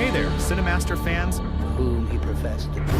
Hey there, Cinemaster fans. Whom he professed to be.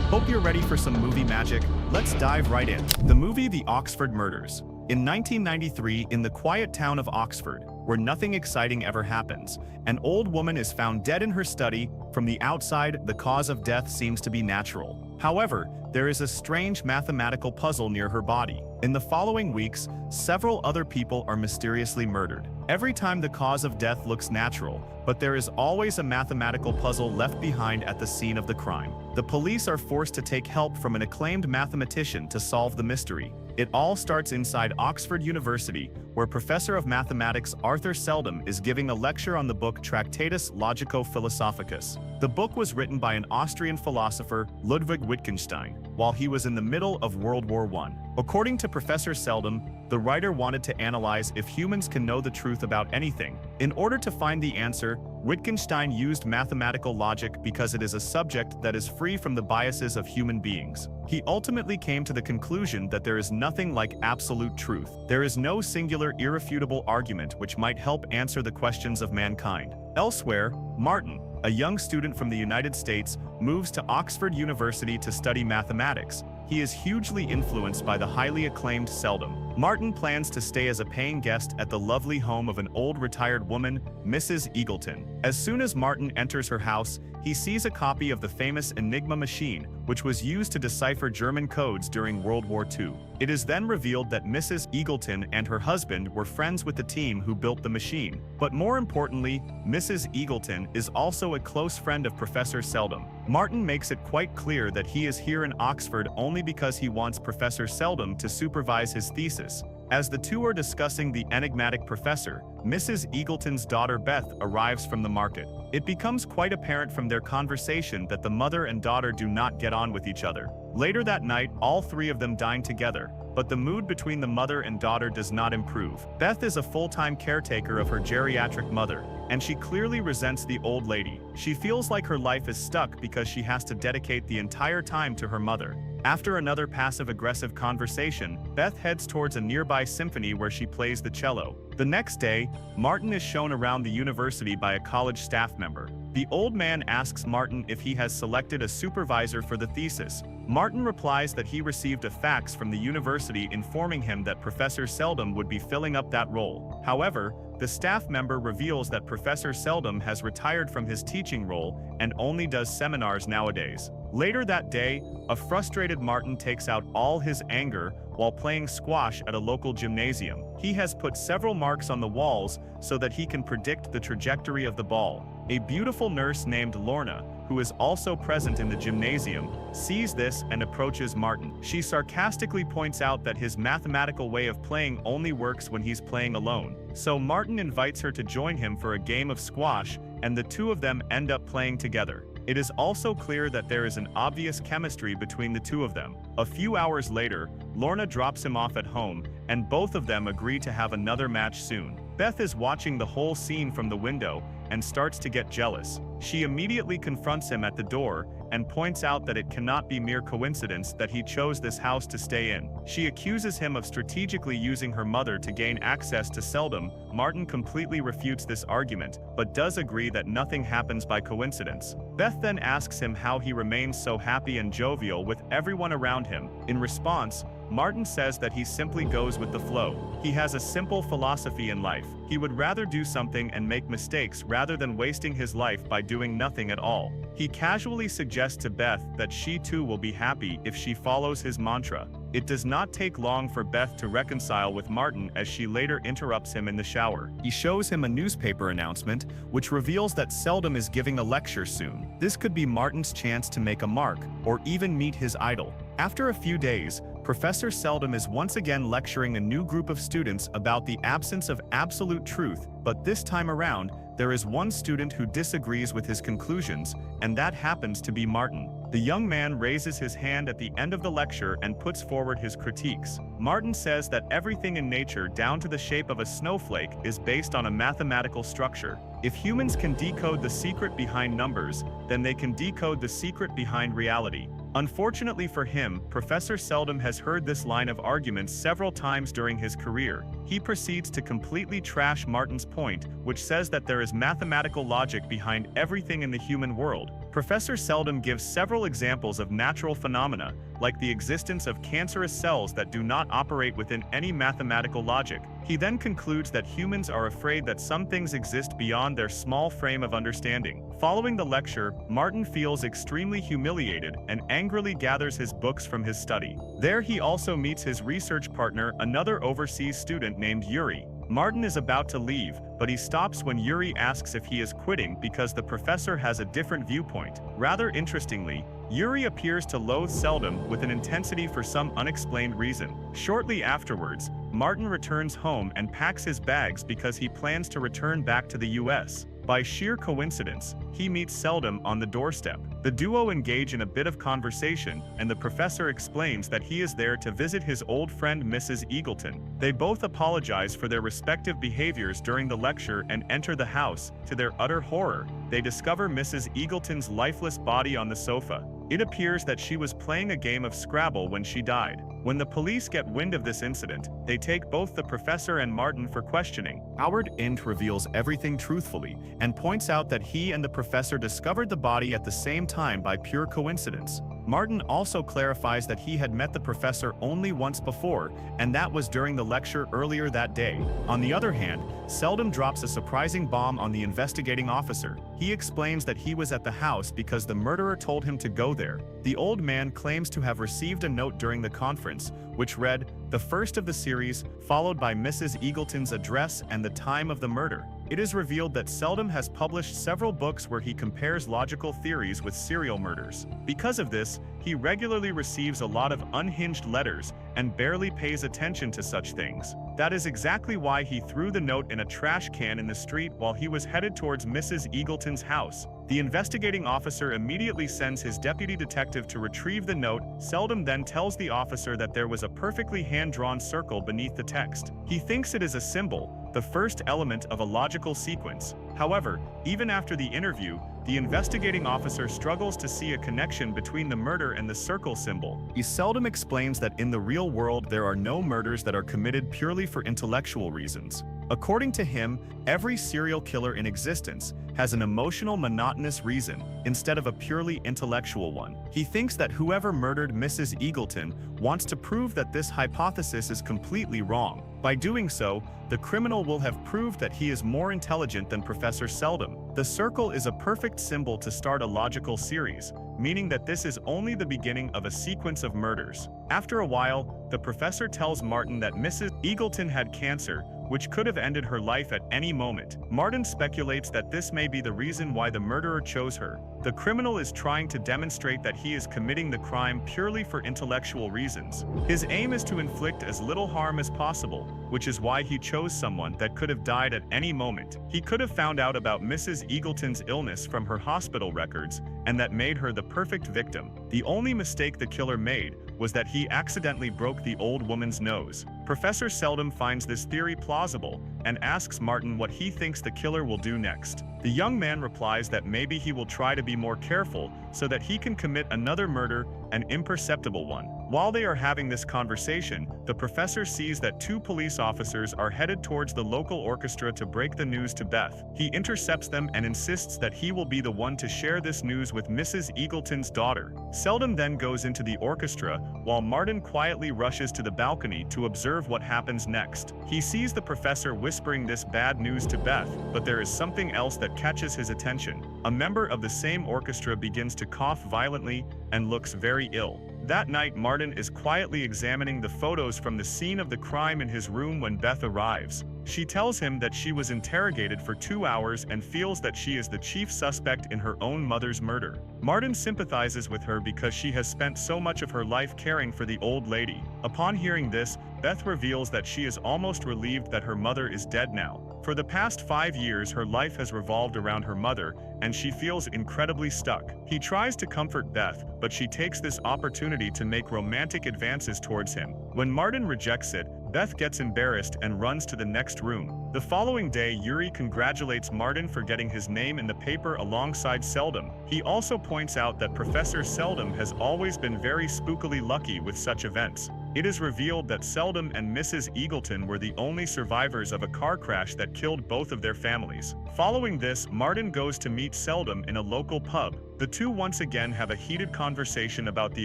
Hope you're ready for some movie magic. Let's dive right in. The movie The Oxford Murders. In 1993, in the quiet town of Oxford, where nothing exciting ever happens, an old woman is found dead in her study. From the outside, the cause of death seems to be natural. However, there is a strange mathematical puzzle near her body. In the following weeks, several other people are mysteriously murdered. Every time the cause of death looks natural, but there is always a mathematical puzzle left behind at the scene of the crime. The police are forced to take help from an acclaimed mathematician to solve the mystery. It all starts inside Oxford University, where Professor of Mathematics Arthur Seldom is giving a lecture on the book Tractatus Logico-Philosophicus. The book was written by an Austrian philosopher, Ludwig Wittgenstein, while he was in the middle of World War I. According to Professor Seldom, the writer wanted to analyze if humans can know the truth about anything. In order to find the answer, Wittgenstein used mathematical logic because it is a subject that is free from the biases of human beings. He ultimately came to the conclusion that there is nothing like absolute truth. There is no singular, irrefutable argument which might help answer the questions of mankind. Elsewhere, Martin, a young student from the United States, moves to Oxford University to study mathematics. He is hugely influenced by the highly acclaimed Seldom. Martin plans to stay as a paying guest at the lovely home of an old retired woman, Mrs. Eagleton. As soon as Martin enters her house, he sees a copy of the famous Enigma machine, which was used to decipher German codes during World War II. It is then revealed that Mrs. Eagleton and her husband were friends with the team who built the machine. But more importantly, Mrs. Eagleton is also a close friend of Professor Seldom. Martin makes it quite clear that he is here in Oxford only because he wants Professor Seldom to supervise his thesis. As the two are discussing the enigmatic professor, Mrs. Eagleton's daughter Beth arrives from the market. It becomes quite apparent from their conversation that the mother and daughter do not get on with each other. Later that night, all three of them dine together, but the mood between the mother and daughter does not improve. Beth is a full-time caretaker of her geriatric mother, and she clearly resents the old lady. She feels like her life is stuck because she has to dedicate the entire time to her mother. After another passive-aggressive conversation, Beth heads towards a nearby symphony where she plays the cello. The next day, Martin is shown around the university by a college staff member. The old man asks Martin if he has selected a supervisor for the thesis. Martin replies that he received a fax from the university informing him that Professor Seldom would be filling up that role. However, the staff member reveals that Professor Seldom has retired from his teaching role and only does seminars nowadays. Later that day, a frustrated Martin takes out all his anger while playing squash at a local gymnasium. He has put several marks on the walls so that he can predict the trajectory of the ball. A beautiful nurse named Lorna, who is also present in the gymnasium, sees this and approaches Martin. She sarcastically points out that his mathematical way of playing only works when he's playing alone. So Martin invites her to join him for a game of squash, and the two of them end up playing together. It is also clear that there is an obvious chemistry between the two of them. A few hours later, Lorna drops him off at home, and both of them agree to have another match soon. Beth is watching the whole scene from the window and starts to get jealous. She immediately confronts him at the door and points out that it cannot be mere coincidence that he chose this house to stay in. She accuses him of strategically using her mother to gain access to Seldom. Martin completely refutes this argument, but does agree that nothing happens by coincidence. Beth then asks him how he remains so happy and jovial with everyone around him. In response, Martin says that he simply goes with the flow. He has a simple philosophy in life. He would rather do something and make mistakes rather than wasting his life by doing nothing at all. He casually suggests to Beth that she too will be happy if she follows his mantra. It does not take long for Beth to reconcile with Martin as she later interrupts him in the shower. He shows him a newspaper announcement, which reveals that Seldom is giving a lecture soon. This could be Martin's chance to make a mark, or even meet his idol. After a few days, Professor Seldom is once again lecturing a new group of students about the absence of absolute truth, but this time around, there is one student who disagrees with his conclusions, and that happens to be Martin. The young man raises his hand at the end of the lecture and puts forward his critiques. Martin says that everything in nature, down to the shape of a snowflake, is based on a mathematical structure. If humans can decode the secret behind numbers, then they can decode the secret behind reality. Unfortunately for him, Professor Seldom has heard this line of arguments several times during his career. He proceeds to completely trash Martin's point, which says that there is mathematical logic behind everything in the human world. Professor Seldom gives several examples of natural phenomena, like the existence of cancerous cells that do not operate within any mathematical logic. He then concludes that humans are afraid that some things exist beyond their small frame of understanding. Following the lecture, Martin feels extremely humiliated and angrily gathers his books from his study. There he also meets his research partner, another overseas student named Yuri. Martin is about to leave, but he stops when Yuri asks if he is quitting because the professor has a different viewpoint. Rather interestingly, Yuri appears to loathe Seldom with an intensity for some unexplained reason. Shortly afterwards, Martin returns home and packs his bags because he plans to return back to the US. By sheer coincidence, he meets Seldom on the doorstep. The duo engage in a bit of conversation, and the professor explains that he is there to visit his old friend Mrs. Eagleton. They both apologize for their respective behaviors during the lecture and enter the house. To their utter horror, they discover Mrs. Eagleton's lifeless body on the sofa. It appears that she was playing a game of Scrabble when she died. When the police get wind of this incident, they take both the professor and Martin for questioning. Howard Int reveals everything truthfully and points out that he and the professor discovered the body at the same time by pure coincidence. Martin also clarifies that he had met the professor only once before, and that was during the lecture earlier that day. On the other hand, Seldom drops a surprising bomb on the investigating officer. He explains that he was at the house because the murderer told him to go there. The old man claims to have received a note during the conference, which read, "The first of the series, followed by Mrs. Eagleton's address and the time of the murder." It is revealed that Seldom has published several books where he compares logical theories with serial murders. Because of this, he regularly receives a lot of unhinged letters and barely pays attention to such things. That is exactly why he threw the note in a trash can in the street while he was headed towards Mrs. Eagleton's house. The investigating officer immediately sends his deputy detective to retrieve the note. Seldom then tells the officer that there was a perfectly hand-drawn circle beneath the text. He thinks it is a symbol, the first element of a logical sequence. However, even after the interview, the investigating officer struggles to see a connection between the murder and the circle symbol. He seldom explains that in the real world there are no murders that are committed purely for intellectual reasons. According to him, every serial killer in existence has an emotional, monotonous reason instead of a purely intellectual one. He thinks that whoever murdered Mrs. Eagleton wants to prove that this hypothesis is completely wrong. By doing so, the criminal will have proved that he is more intelligent than Professor Seldom. The circle is a perfect symbol to start a logical series, meaning that this is only the beginning of a sequence of murders. After a while, the professor tells Martin that Mrs. Eagleton had cancer, which could have ended her life at any moment. Martin speculates that this may be the reason why the murderer chose her. The criminal is trying to demonstrate that he is committing the crime purely for intellectual reasons. His aim is to inflict as little harm as possible, which is why he chose someone that could have died at any moment. He could have found out about Mrs. Eagleton's illness from her hospital records, and that made her the perfect victim. The only mistake the killer made was that he accidentally broke the old woman's nose. Professor Seldom finds this theory plausible and asks Martin what he thinks the killer will do next. The young man replies that maybe he will try to be more careful so that he can commit another murder, an imperceptible one. While they are having this conversation, the professor sees that two police officers are headed towards the local orchestra to break the news to Beth. He intercepts them and insists that he will be the one to share this news with Mrs. Eagleton's daughter. Seldom then goes into the orchestra, while Martin quietly rushes to the balcony to observe what happens next. He sees the professor whispering this bad news to Beth, but there is something else that catches his attention. A member of the same orchestra begins to cough violently and looks very ill. That night, Martin is quietly examining the photos from the scene of the crime in his room when Beth arrives. She tells him that she was interrogated for 2 hours and feels that she is the chief suspect in her own mother's murder. Martin sympathizes with her because she has spent so much of her life caring for the old lady. Upon hearing this, Beth reveals that she is almost relieved that her mother is dead now. For the past 5 years, her life has revolved around her mother, and she feels incredibly stuck. He tries to comfort Beth, but she takes this opportunity to make romantic advances towards him. When Martin rejects it, Beth gets embarrassed and runs to the next room. The following day, Yuri congratulates Martin for getting his name in the paper alongside Seldom. He also points out that Professor Seldom has always been very spookily lucky with such events. It is revealed that Seldom and Mrs. Eagleton were the only survivors of a car crash that killed both of their families. Following this, Martin goes to meet Seldom in a local pub. The two once again have a heated conversation about the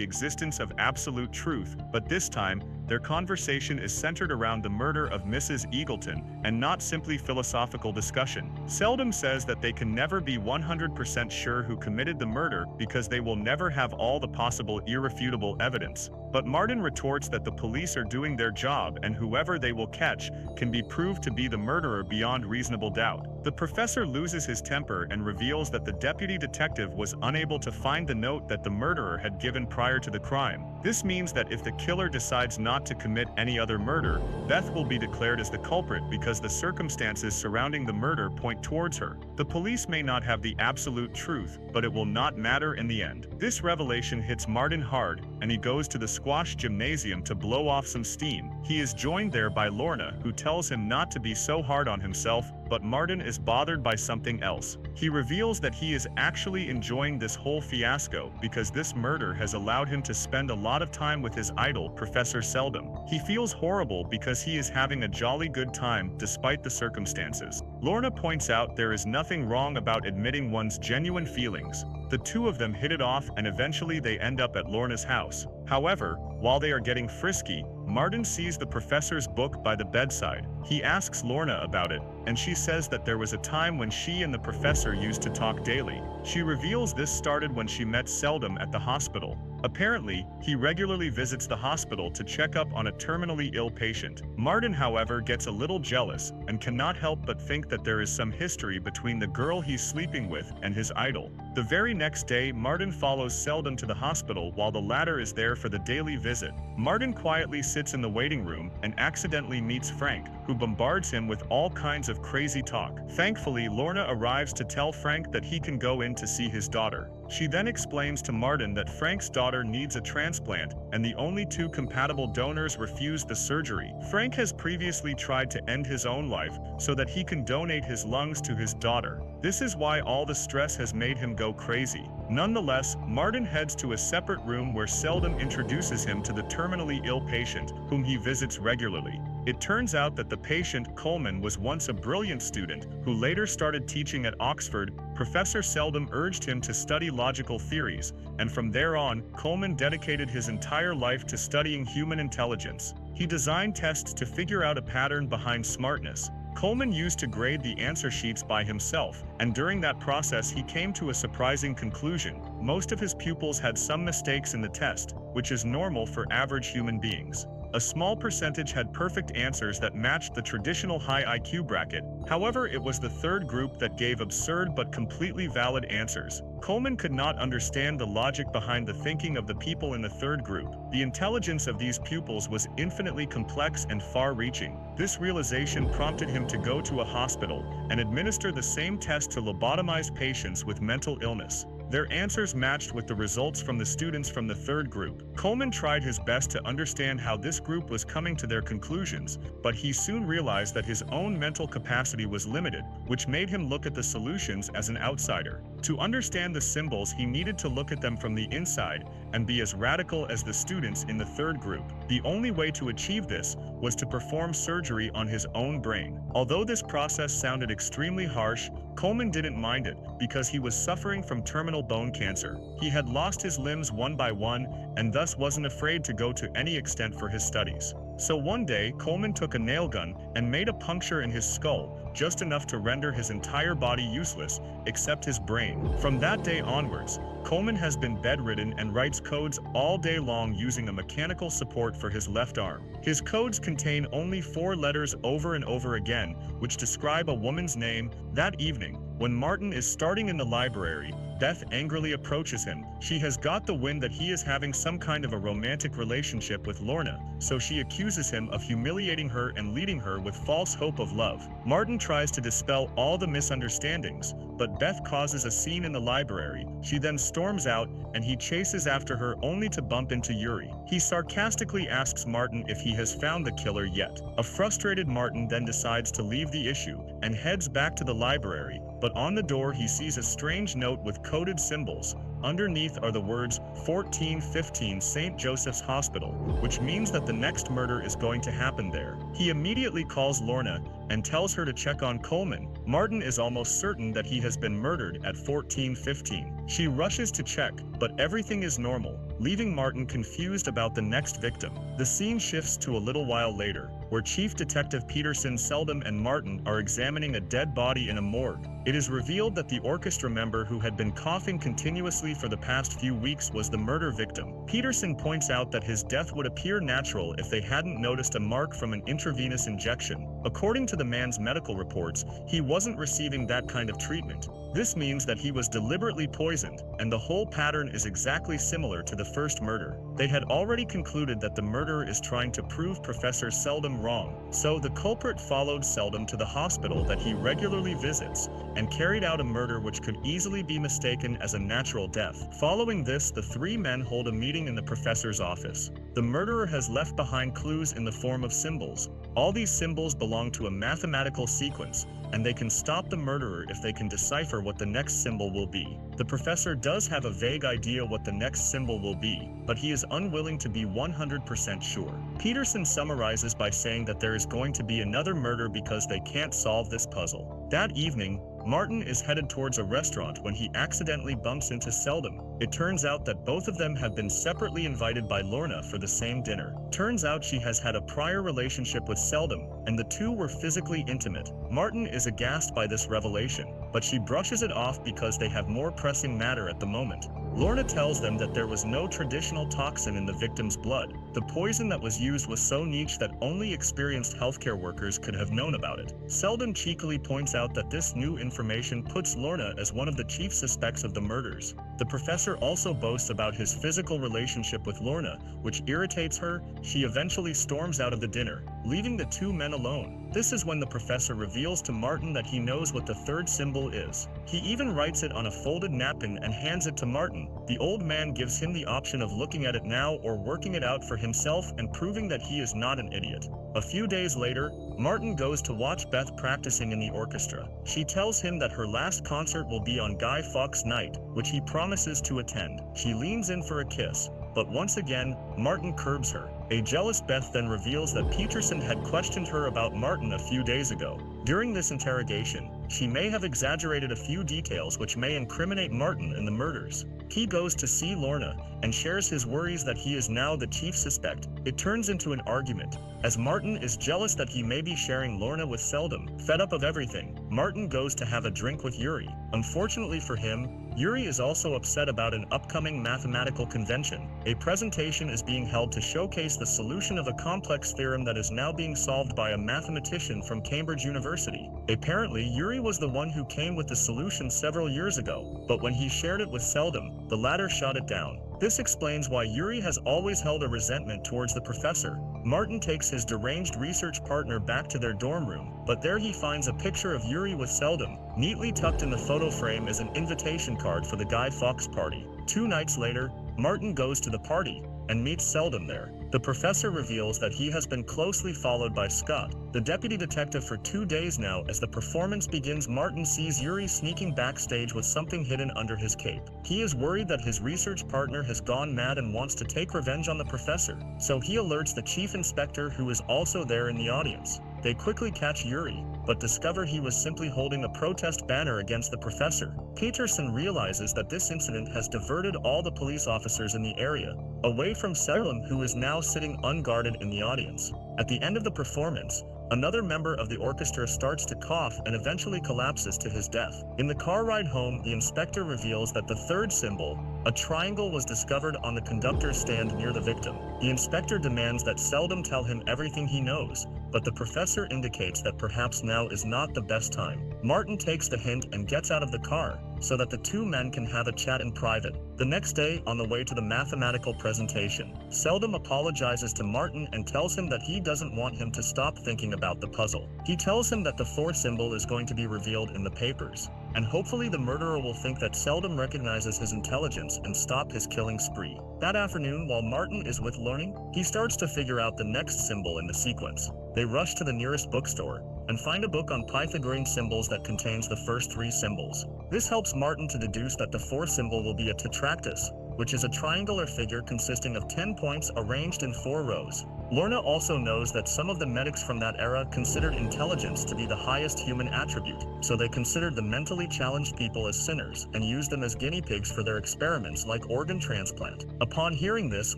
existence of absolute truth, but this time, their conversation is centered around the murder of Mrs. Eagleton, and not simply philosophical discussion. Seldom says that they can never be 100% sure who committed the murder because they will never have all the possible irrefutable evidence. But Martin retorts that the police are doing their job and whoever they will catch can be proved to be the murderer beyond reasonable doubt. The professor loses his temper and reveals that the deputy detective was unable to find the note that the murderer had given prior to the crime. This means that if the killer decides not to commit any other murder, Beth will be declared as the culprit because the circumstances surrounding the murder point towards her. The police may not have the absolute truth, but it will not matter in the end. This revelation hits Martin hard, and he goes to the squash gymnasium to blow off some steam. He is joined there by Lorna, who tells him not to be so hard on himself, but Martin is bothered by something else. He reveals that he is actually enjoying this whole fiasco because this murder has allowed him to spend a lot of time with his idol, Professor Seldom. He feels horrible because he is having a jolly good time despite the circumstances. Lorna points out there is nothing wrong about admitting one's genuine feelings. The two of them hit it off and eventually they end up at Lorna's house. However, while they are getting frisky, Martin sees the professor's book by the bedside. He asks Lorna about it, and she says that there was a time when she and the professor used to talk daily. She reveals this started when she met Seldom at the hospital. Apparently, he regularly visits the hospital to check up on a terminally ill patient. Martin, however, gets a little jealous and cannot help but think that there is some history between the girl he's sleeping with and his idol. The very next day, Martin follows Seldom to the hospital while the latter is there for the daily visit. Martin quietly sits in the waiting room and accidentally meets Frank, who bombards him with all kinds of crazy talk. Thankfully, Lorna arrives to tell Frank that he can go in to see his daughter. She then explains to Martin that Frank's daughter needs a transplant, and the only two compatible donors refuse the surgery. Frank has previously tried to end his own life so that he can donate his lungs to his daughter. This is why all the stress has made him go crazy. Nonetheless, Martin heads to a separate room where Seldom introduces him to the terminally ill patient, whom he visits regularly. It turns out that the patient, Coleman, was once a brilliant student who later started teaching at Oxford. Professor Seldom urged him to study logical theories, and from there on, Coleman dedicated his entire life to studying human intelligence. He designed tests to figure out a pattern behind smartness. Coleman used to grade the answer sheets by himself, and during that process he came to a surprising conclusion. Most of his pupils had some mistakes in the test, which is normal for average human beings. A small percentage had perfect answers that matched the traditional high IQ bracket. However, it was the third group that gave absurd but completely valid answers. Coleman could not understand the logic behind the thinking of the people in the third group. The intelligence of these pupils was infinitely complex and far-reaching. This realization prompted him to go to a hospital and administer the same test to lobotomized patients with mental illness. Their answers matched with the results from the students from the third group. Coleman tried his best to understand how this group was coming to their conclusions, but he soon realized that his own mental capacity was limited, which made him look at the solutions as an outsider. To understand the symbols, he needed to look at them from the inside and be as radical as the students in the third group. The only way to achieve this was to perform surgery on his own brain. Although this process sounded extremely harsh, Coleman didn't mind it because he was suffering from terminal bone cancer. He had lost his limbs one by one and thus wasn't afraid to go to any extent for his studies. So one day, Coleman took a nail gun and made a puncture in his skull, just enough to render his entire body useless, except his brain. From that day onwards, Coleman has been bedridden and writes codes all day long using a mechanical support for his left arm. His codes contain only 4 letters over and over again, which describe a woman's name. That evening, when Martin is starting in the library, Beth angrily approaches him. She has got the wind that he is having some kind of a romantic relationship with Lorna, so she accuses him of humiliating her and leading her with false hope of love. Martin tries to dispel all the misunderstandings, but Beth causes a scene in the library. She then storms out, and he chases after her only to bump into Yuri. He sarcastically asks Martin if he has found the killer yet. A frustrated Martin then decides to leave the issue and heads back to the library, but on the door he sees a strange note with coded symbols. Underneath are the words 1415 St. Joseph's Hospital, which means that the next murder is going to happen there. He immediately calls Lorna and tells her to check on Coleman. Martin is almost certain that he has been murdered at 1415. She rushes to check, but everything is normal, leaving Martin confused about the next victim. The scene shifts to a little while later, where Chief Detective Peterson, Seldom, and Martin are examining a dead body in a morgue. It is revealed that the orchestra member who had been coughing continuously for the past few weeks was the murder victim. Peterson points out that his death would appear natural if they hadn't noticed a mark from an intravenous injection. According to the man's medical reports, he wasn't receiving that kind of treatment. This means that he was deliberately poisoned, and the whole pattern is exactly similar to the first murder. They had already concluded that the murderer is trying to prove Professor Seldom wrong, so the culprit followed Seldom to the hospital that he regularly visits, and carried out a murder which could easily be mistaken as a natural death. Following this, the three men hold a meeting in the professor's office. The murderer has left behind clues in the form of symbols. All these symbols belong to a mathematical sequence, and they can stop the murderer if they can decipher what the next symbol will be. The professor does have a vague idea what the next symbol will be, but he is unwilling to be 100% sure. Peterson summarizes by saying that there is going to be another murder because they can't solve this puzzle. That evening, Martin is headed towards a restaurant when he accidentally bumps into Seldom. It turns out that both of them have been separately invited by Lorna for the same dinner. Turns out she has had a prior relationship with Seldom, and the two were physically intimate. Martin is aghast by this revelation, but she brushes it off because they have more pressing matter at the moment. Lorna tells them that there was no traditional toxin in the victim's blood. The poison that was used was so niche that only experienced healthcare workers could have known about it. Seldom cheekily points out that this new information puts Lorna as one of the chief suspects of the murders. The professor also boasts about his physical relationship with Lorna, which irritates her. She eventually storms out of the dinner, leaving the two men alone. This is when the professor reveals to Martin that he knows what the third symbol is. He even writes it on a folded napkin and hands it to Martin. The old man gives him the option of looking at it now or working it out for himself and proving that he is not an idiot. A few days later, Martin goes to watch Beth practicing in the orchestra. She tells him that her last concert will be on Guy Fawkes Night, which he promises to attend. She leans in for a kiss, but once again, Martin curbs her. A jealous Beth then reveals that Peterson had questioned her about Martin a few days ago. During this interrogation, she may have exaggerated a few details which may incriminate Martin in the murders. He goes to see Lorna and shares his worries that he is now the chief suspect. It turns into an argument, as Martin is jealous that he may be sharing Lorna with Seldom. Fed up of everything, Martin goes to have a drink with Yuri. Unfortunately for him, Yuri is also upset about an upcoming mathematical convention. A presentation is being held to showcase the solution of a complex theorem that is now being solved by a mathematician from Cambridge University. Apparently, Yuri was the one who came with the solution several years ago, but when he shared it with Seldom, the latter shot it down. This explains why Yuri has always held a resentment towards the professor. Martin takes his deranged research partner back to their dorm room, but there he finds a picture of Yuri with Seldom. Neatly tucked in the photo frame is an invitation card for the Guy Fawkes party. 2 nights later, Martin goes to the party and meets Seldom there. The professor reveals that he has been closely followed by Scott, the deputy detective, for 2 days now. As the performance begins, Martin sees Yuri sneaking backstage with something hidden under his cape. He is worried that his research partner has gone mad and wants to take revenge on the professor, so he alerts the chief inspector, who is also there in the audience. They quickly catch Yuri, but discover he was simply holding a protest banner against the professor. Peterson realizes that this incident has diverted all the police officers in the area away from Seldom, who is now sitting unguarded in the audience. At the end of the performance, another member of the orchestra starts to cough and eventually collapses to his death. In the car ride home, the inspector reveals that the third symbol, a triangle, was discovered on the conductor's stand near the victim. The inspector demands that Seldom tell him everything he knows, but the professor indicates that perhaps now is not the best time. Martin takes the hint and gets out of the car, so that the two men can have a chat in private. The next day, on the way to the mathematical presentation, Seldom apologizes to Martin and tells him that he doesn't want him to stop thinking about the puzzle. He tells him that the fourth symbol is going to be revealed in the papers. and hopefully the murderer will think that Seldom recognizes his intelligence and stop his killing spree. That afternoon, while Martin is with learning, he starts to figure out the next symbol in the sequence. They rush to the nearest bookstore and find a book on Pythagorean symbols that contains the first 3 symbols. This helps Martin to deduce that the 4th symbol will be a tetractys, which is a triangular figure consisting of 10 points arranged in 4 rows. Lorna also knows that some of the medics from that era considered intelligence to be the highest human attribute, so they considered the mentally challenged people as sinners and used them as guinea pigs for their experiments like organ transplant. Upon hearing this,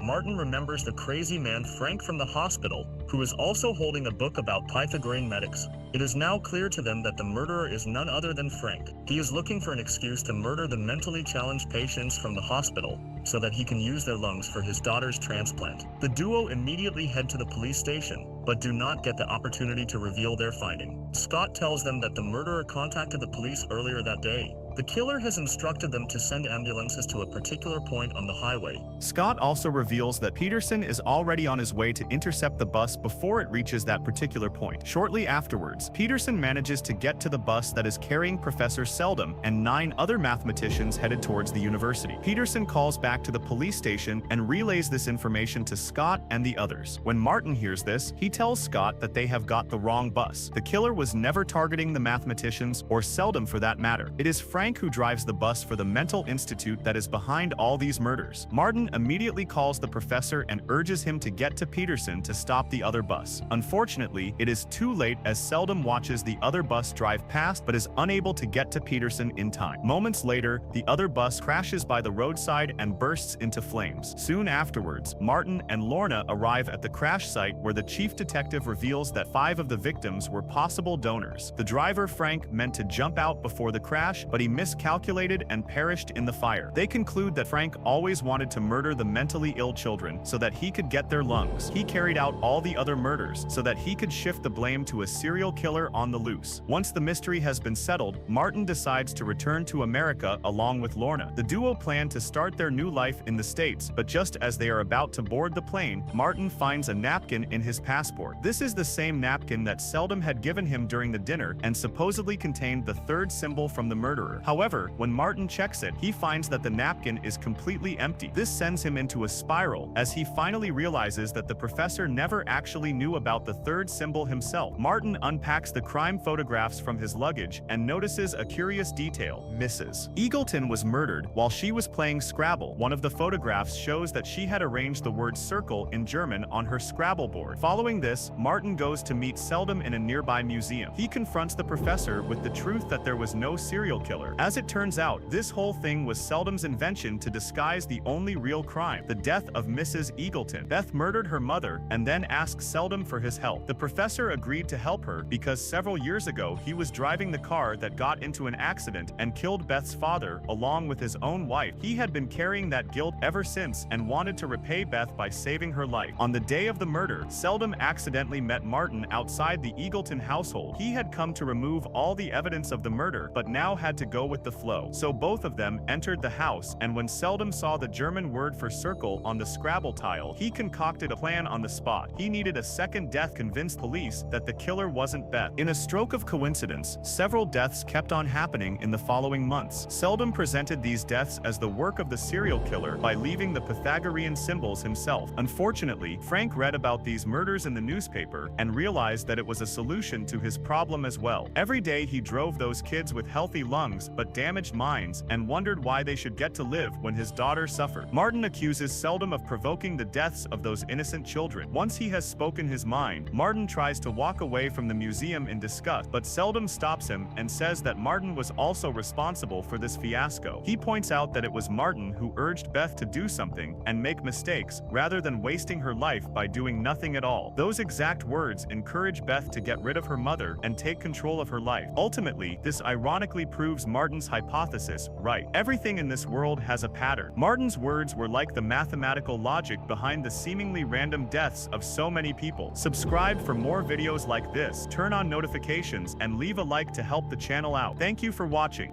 Martin remembers the crazy man Frank from the hospital, who is also holding a book about Pythagorean medics. It is now clear to them that the murderer is none other than Frank. He is looking for an excuse to murder the mentally challenged patients from the hospital so that he can use their lungs for his daughter's transplant. The duo immediately head to the police station, but do not get the opportunity to reveal their finding. Scott tells them that the murderer contacted the police earlier that day. The killer has instructed them to send ambulances to a particular point on the highway. Scott also reveals that Peterson is already on his way to intercept the bus before it reaches that particular point. Shortly afterwards, Peterson manages to get to the bus that is carrying Professor Seldom and 9 other mathematicians headed towards the university. Peterson calls back to the police station and relays this information to Scott and the others. When Martin hears this, he tells Scott that they have got the wrong bus. The killer was never targeting the mathematicians or Seldom for that matter. It is Frank who drives the bus for the mental institute that is behind all these murders. Martin immediately calls the professor and urges him to get to Peterson to stop the other bus. Unfortunately, it is too late as Seldom watches the other bus drive past but is unable to get to Peterson in time. Moments later, the other bus crashes by the roadside and bursts into flames. Soon afterwards, Martin and Lorna arrive at the crash site where the chief detective reveals that 5 of the victims were possible donors. The driver, Frank, meant to jump out before the crash, but he miscalculated and perished in the fire. They conclude that Frank always wanted to murder the mentally ill children so that he could get their lungs. He carried out all the other murders so that he could shift the blame to a serial killer on the loose. Once the mystery has been settled, Martin decides to return to America along with Lorna. The duo plan to start their new life in the States, but just as they are about to board the plane, Martin finds a napkin in his passport. This is the same napkin that Seldom had given him during the dinner and supposedly contained the 3rd symbol from the murderer. However, when Martin checks it, he finds that the napkin is completely empty. This sends him into a spiral as he finally realizes that the professor never actually knew about the 3rd symbol himself. Martin unpacks the crime photographs from his luggage and notices a curious detail. Mrs. Eagleton was murdered while she was playing Scrabble. One of the photographs shows that she had arranged the word circle in German on her Scrabble board. Following this, Martin goes to meet Seldom in a nearby museum. He confronts the professor with the truth that there was no serial killer. As it turns out, this whole thing was Seldom's invention to disguise the only real crime, the death of Mrs. Eagleton. Beth murdered her mother and then asked Seldom for his help. The professor agreed to help her because several years ago he was driving the car that got into an accident and killed Beth's father along with his own wife. He had been carrying that guilt ever since and wanted to repay Beth by saving her life. On the day of the murder, Seldom accidentally met Martin outside the Eagleton household. He had come to remove all the evidence of the murder, but now had to go with the flow. So both of them entered the house, and when Seldom saw the German word for circle on the Scrabble tile, he concocted a plan on the spot. He needed a second death to convince police that the killer wasn't Beth. In a stroke of coincidence, several deaths kept on happening in the following months. Seldom presented these deaths as the work of the serial killer by leaving the Pythagorean symbols himself. Unfortunately, Frank read about these murders in the newspaper and realized that it was a solution to his problem as well. Every day he drove those kids with healthy lungs but damaged minds and wondered why they should get to live when his daughter suffered. Martin accuses Seldom of provoking the deaths of those innocent children. Once he has spoken his mind, Martin tries to walk away from the museum in disgust, but Seldom stops him and says that Martin was also responsible for this fiasco. He points out that it was Martin who urged Beth to do something and make mistakes rather than wasting her life by doing nothing at all. Those exact words encourage Beth to get rid of her mother and take control of her life. Ultimately, this ironically proves Martin's hypothesis right. Everything in this world has a pattern. Martin's words were like the mathematical logic behind the seemingly random deaths of so many people. Subscribe for more videos like this, turn on notifications, and leave a like to help the channel out. Thank you for watching.